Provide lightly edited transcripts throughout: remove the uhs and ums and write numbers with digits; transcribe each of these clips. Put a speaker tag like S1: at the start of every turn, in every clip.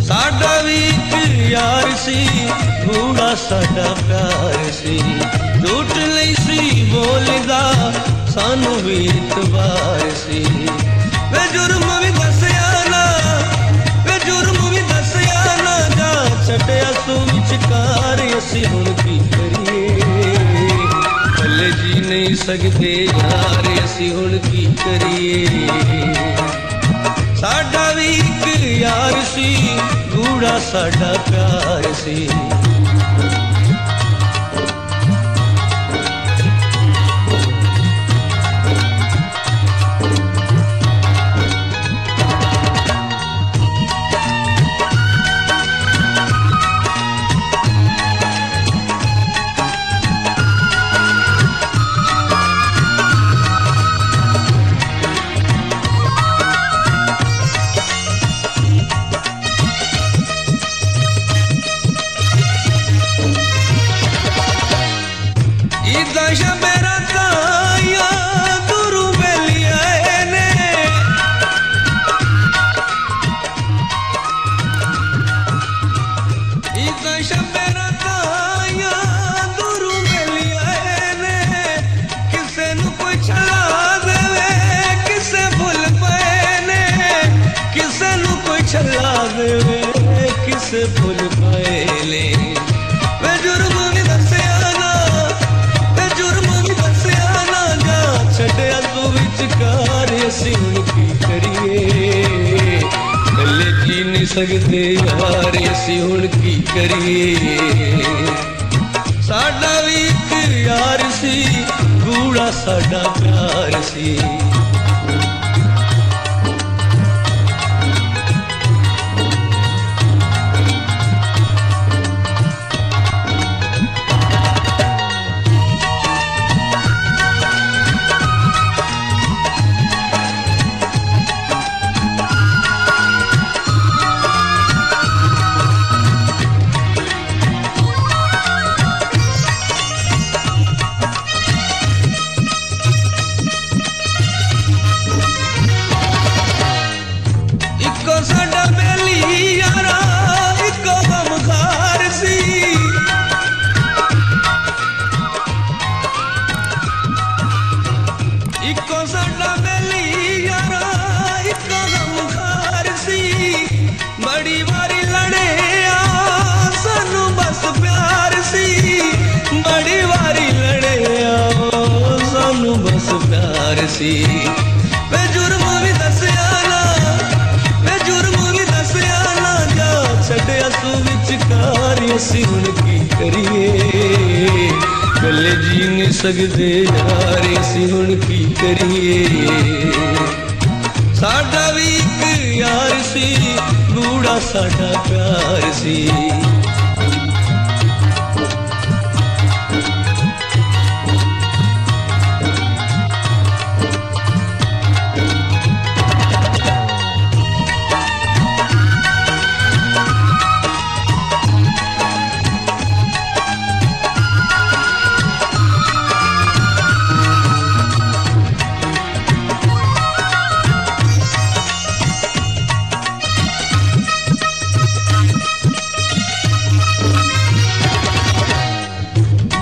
S1: साडा भी एक यार सी गूढ़ा साडा प्यार सी झूठ नहीं सी बोलदा सानू भी इतबार सी वे जुर्म भी दसया ना वे जुर्म भी दसया ना जा छड्या तू विचकार असी हुण की करिए भले जी नहीं सकते यार असी हुण की करिए साडा भी एक यार सी गूढ़ा साडा प्यार सी किसे भूल पाए वे जुर्म भी दसया ना वे जुर्म भी दसया ना जा छड्या तू विचकार असी हुण की करिए भले जी नहीं सकते यार असी हुण की करिए साडा भी एक यार सी गूढ़ा साडा प्यार सी बड़ी वारी लड़े सानू बस प्यार सी बड़ी वारी लड़े सानू बस प्यार सी वे जुर्म भी दसया ना वे जुर्म भी दसया ना जा छड्या तू विचकार असी हुण की करिए भले जी नहीं सकते यार असी हुण की करिए साडा भी एक यार सी गूढ़ा साडा प्यार सी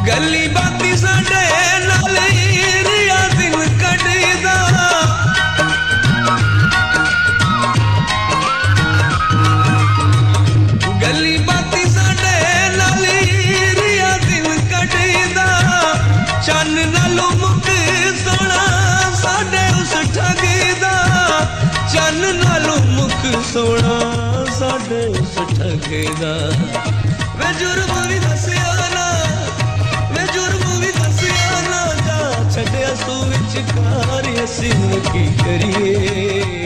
S1: गली बाती साडे नाल रिया दिन कटदा गली बाती साडे नाल रिया दिन कटदा चन नालों मुक सोना साडे उस ठगदा चन नालों मुक सोना साडे उस ठगदा वे जुर्म भी दसया ना वे जुर्म भी दसया ना जा छड्या तू विचकार असी हुण की करिए